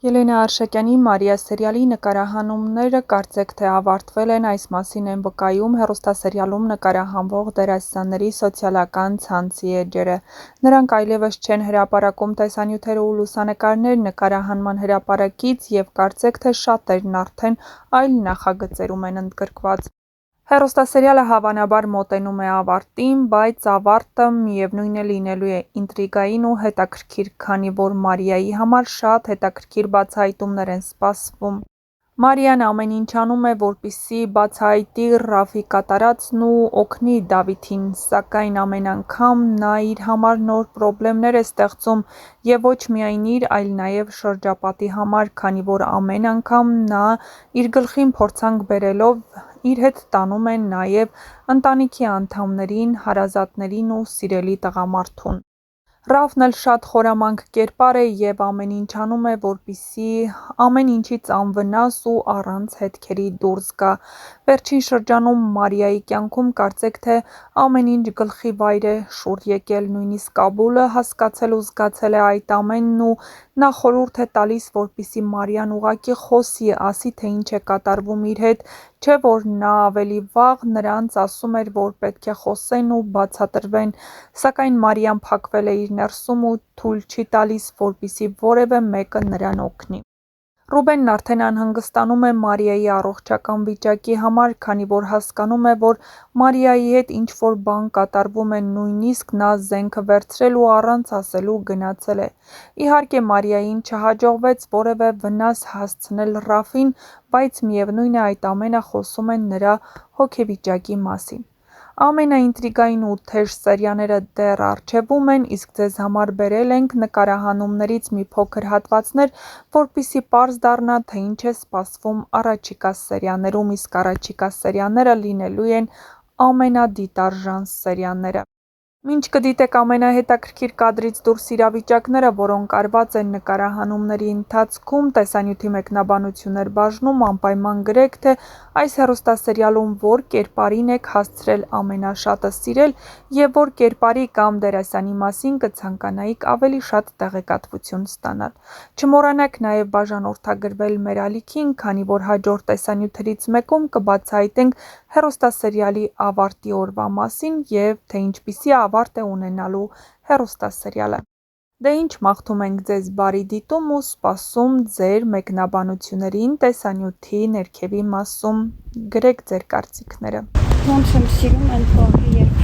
Ելենա Արշակյանի «Մարիա» սերիալի նկարահանումները կարծեք թե ավարտվել են, այս մասին են վկայում հեռուստասերիալում նկարահանվող դերասանների սոցիալական ցանցի էջերը։ Նրանք այլևս չեն հրապարակում տեսանյութեր ու լուսանկարներ նկարահանման հրապարակից և կարծեք թե շատերն արդեն այլ նախագծերում են ընդգրկված։ Հեռուստասերիալը հավանաբար մոտենում է ավարտին, բայց ավարտը միևնույն է լինելու է ինտրիգային ու հետաքրքիր, քանի որ Մարիայի համար շատ հետաքրքիր բացահայտումներ են սպասվում։ Մարիան ամեն ինչ անում է, որպեսզի բացահայտի Ռաֆի կատարածն ու օգնի Դավիթին, սակայն ամեն անգամ նա իր համար նոր պրոբլեմներ է ստեղծում և ոչ միայն իր, այլ նաև շրջապատի համար, քանի որ ամեն անգամ նա իր գլխին փորձանք բերելով իր հետ տանում է նաև ընտանիքի անդամներին, հարազատներին ու սիրելի տղամարդուն։ Ռաֆն էլ շատ խորամանկ կերպար է և ամեն ինչ անում է, որպեսզի ամեն ինչից անվնաս ու առանց հետքերի դուրս գա։ Վերջին շրջանում Մարիայի կյանքում կարծեք թե ամեն ինչ գլխի վայր է շուռ եկել, նույնիսկ Աբուլը հասկացել ու զգացել է այդ ամենն ու նա խորհուրդ է տալիս, որպեսզի Մարիան ուղղակի խոսի, ասի թե ինչ է կատարվում իր հետ, չէ որ նա ավելի վաղ նրանց ասում էր, որ պետք է խոսեն ու բացատրվեն, սակայն Մարիան փակվել է իր ներսում ու թույլ չի տալիս, որպեսզի որևէ մեկը նրան օգնի։ Ռուբենն արդեն անհանգստանում է Մարիայի առողջական վիճակի համար, քանի որ հասկանում է, որ Մարիայի հետ ինչ-որ բան կատարվում է, նույնիսկ նա զենքը վերցրել ու առանց ասելու գնացել է։ Իհարկե Մարիային չհաջողվեց որևէ վնաս հասցնել Ռաֆին, բայց միևնույն է այդ ամենը խոսում է նրա հոգեվիճակի մասին։ Ամենաինտրիգային ու թեժ սերիաները դեռ առջևում են, իսկ ձեզ համար բերել ենք նկարահանումներից մի փոքր հատվածներ, որպեսզի պարզ դառնա, թե ինչ է սպասվում առաջիկա սերիաներում, իսկ առաջիկա սերիաները լինելու են ամենադիտարժան սերիաները։ Մինչ կդիտեք ամենահետաքրքիր կադրից դուրս իրավիճակները, որոնք արված են նկարահանումների ընթացքում, տեսանյութի մեկնաբանություններ բաժնում, անպայման գրեք, թե այս հեռուստասերիալում որ կերպարին եք հասցրել ամենաշատը սիրել և որ կերպարի կամ դերասանի մասին կցանկանայիք ավելի շատ տեղեկատվություն ստանալ։ Չմոռանաք նաև բաժանորդագրվել մեր ալիքին, քանի որ հաջորդ տեսանյութերից մեկում կբացահայտենք հեռուստասերիալի ավարտի օրվա մասին և թե ինչպիսի ավարտ է ունենալու հեռուստասերիալը։ Դե ինչ, մաղթում ենք ձեզ բարի դիտում ու սպասում ձեր մեկնաբանություններին տեսանյութի ներքևի մասում, գրեք ձեր կարծիքները։ Ոնց եմ սիրում այն պահը, երբ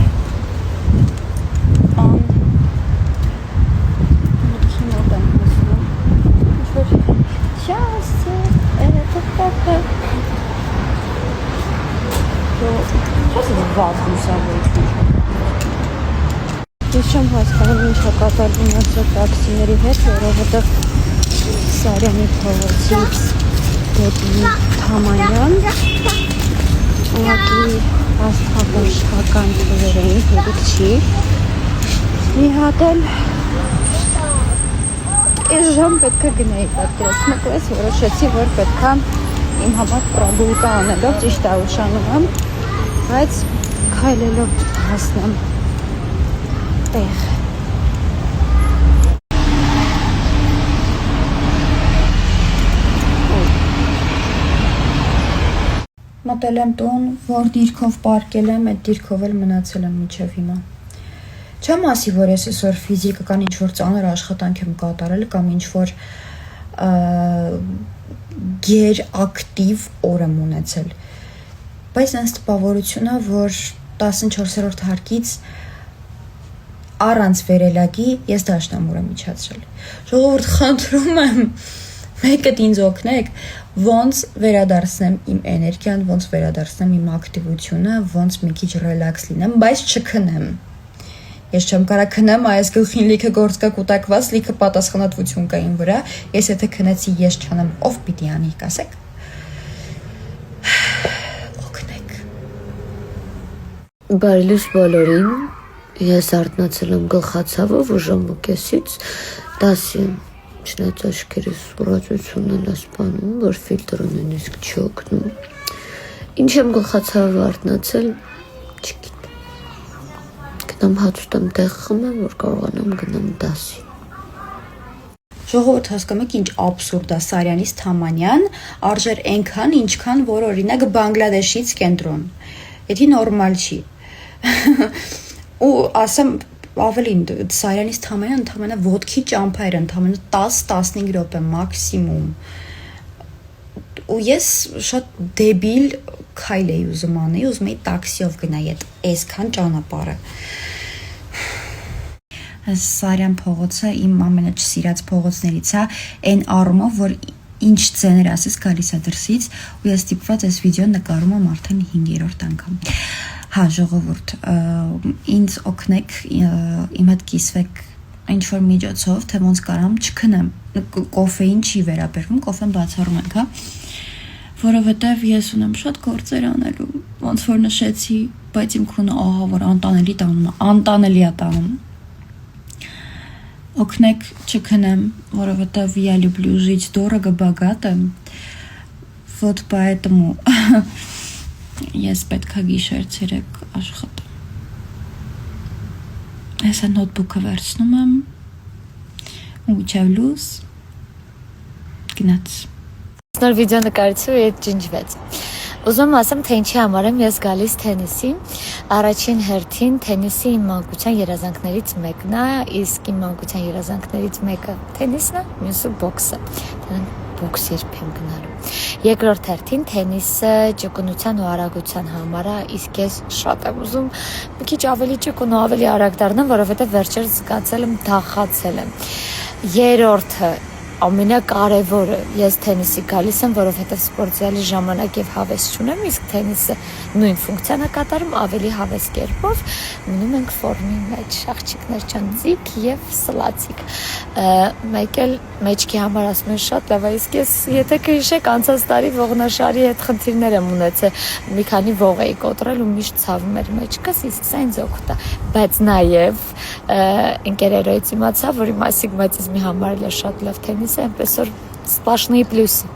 մտքի մոտ եմ հասնում, ինչ-որ «Счастье, это папа». Չես վատ լուսավորություն։ Ես չեմ հասկանում ինչ է կատարվում այսօր տաքսիների հետ, որովհետև Սարյանի փողոցից դեպի Թամանյան ուղղակի աստղաբաշխական թվեր էին, հերիք չի։ Մի հատ էլ այս ժամ պետք է գնայի պատկերացնեք, ես որոշեցի, որ պետք է իմ համար պրագուլկա անելով ճիշտ է ուշանում եմ, բայց քայլելով հասնեմ տեղ։ Մտել եմ տուն, որ դիրքով պարկել եմ, այդ դիրքով էլ մնացել եմ մինչև հիմա։ Չեմ ասի, որ ես այսօր ֆիզիկական ինչ-որ ծանր աշխատանք եմ կատարել կամ ինչ-որ գերակտիվ օր եմ ունեցել, բայց այնց տպավորություն է, որ 14-րդ հարկից առանց վերելակի ես դաշնամուր եմ իջացրել։ Ժողովուրդ, խնդրում եմ, մեկդ ինձ օգնեք, ոնց վերադարձնեմ իմ էներգիան, ոնց վերադարձնեմ իմ ակտիվությունը, ոնց մի քիչ ռելաքս լինեմ, բայց չքնեմ։ Ես չեմ կարա քնեմ, այս գլխին լիքը գործ կա կուտակված, լիքը պատասխանատվություն կա իմ վրա, ես եթե քնեցի ես չանեմ, ով պիտի անի, կասեք։ Օգնեք։ Բարի լույս բոլորին, ես արթնացել եմ գլխացավով ու ժամուկեսից 10 եմ, չնայած աչքերս ուրացությունն են ասպանում, որ ֆիլտրը նույնիսկ չի օգնում։ Ինչ եմ գլխացավով արթնացել, չգիտեմ։ Գնամ հաց ուտեմ, տեղ խմեմ, որ կարողանամ գնամ դասի։ Ժողովուրդ հասկանում եք ինչ աբսուրդ է Սարյանից Թամանյան, արժեր այնքան, ինչքան որ օրինակ Բանգլադեշից կենտրոն։ Դա նորմալ չի։ Ու ասեմ ավելին Սարյանից Թամանյան ընդամենը ոդքի ճամփա էր, ընդամենը 10-15 րոպե մաքսիմում։ Ու ես շատ դեբիլ քայլ էի ուզում անել, ուզում էի տաքսիով գնալ այդ այսքան ճանապարհը։ Սարյան փողոցը իմ ամենաչսիրած փողոցներից է, այն առումով, որ ինչ ցեներ ասես գալիս է դրսից, ու ես ստիպված այս վիդեոն նկարում եմ արդեն 5-րդ անգամ։ Հա, ժողովուրդ, ինձ օգնեք, իմ հետ կիսվեք ինչ որ միջոցով, թե ոնց կարամ չքնեմ։ Կոֆեին չի վերաբերվում, կոֆեն բացառում ենք, հա։ Որովհետև ես ունեմ շատ գործեր անելու, ոնց որ նշեցի, բայց իմ քունը ահա որ անտանելի է տանում։ Օգնեք չքնեմ, որովհետև я люблю жить дорого, богато. Вот поэтому ես պետք է գիշեր-ցերեկ աշխատեմ։ Ես նոթբուքը վերցնում եմ, ու չավ լուս գնաց։ Նոր վիդեո նկարեցի ու այդ ջնջվեց։ Ուզում ասեմ, թե ինչի համար եմ ես գալիս թենիսի։ Առաջին հերթին թենիսի իմ մանկության երազանքներից մեկն է, իսկ իմ մանկության երազանքներից մեկը թենիսն է, մյուսը բոքսը։ Բոքս երբեմ գնալու։ Երկրորդ հերթին թենիսը ճկունության ու արագության համար է, իսկ ես շատ եմ ուզում մի քիչ ավելի ճկուն ու ավելի արագ դառնամ, որովհետև վերջերս զգացել եմ դախացել եմ։ Երրորդը ամենակարևորը ես թենիսի գալիս եմ, որովհետև սպորտզալի ժամանակ եւ հավես չունեմ, իսկ թենիսը նույն ֆունկցիան է կատարում ավելի հավես կերպով, մնում ենք ֆորմի մեջ, աղջիկներ ջան, ձիգ եւ սլացիկ։ Մեկ էլ մեջքի համար ասում են շատ լավ է, իսկ ես եթե կհիշեք անցած տարի ողնաշարի հետ խնդիրներ եմ ունեցել, մի քանի ող էի կոտրել ու միշտ ցավում էր մեջքս, իսկ սա ինձ օգուտ է, բայց նաեւ ընկերերից իմացա, որ իմ ասիգմատիզմի համար էլ է շատ լավ թենիս այնպես որ սպաշնի պլյուսը։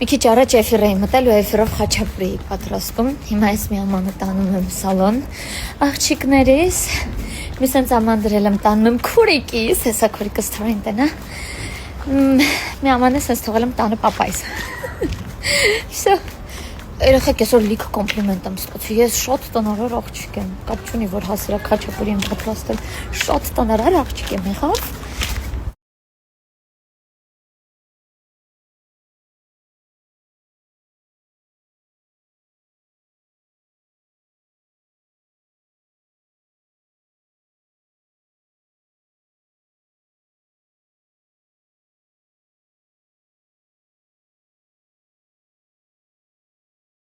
Մի քիչ առաջ էֆիր էի մտել ու էֆիրով խաչապուրի էի պատրաստում։ Հիմա ես մի ամանը տանում եմ սալոն աղջիկներիս։ Մի սենց աման դրել եմ տանում եմ քուրիկիս, հեսա քուրիկս թորին տնա։ Մի ամանը սենց թողել եմ տանը պապայս։ Всё։ Երեխեք այսօր լիք կոմպլիմենտ եմ ստացել։ Ես շատ տնորար աղջիկ եմ։ Կապ չունի որ հասարակ խաչապուրի եմ պատրաստել։ Շատ տնորար աղջիկ եմ եղավ։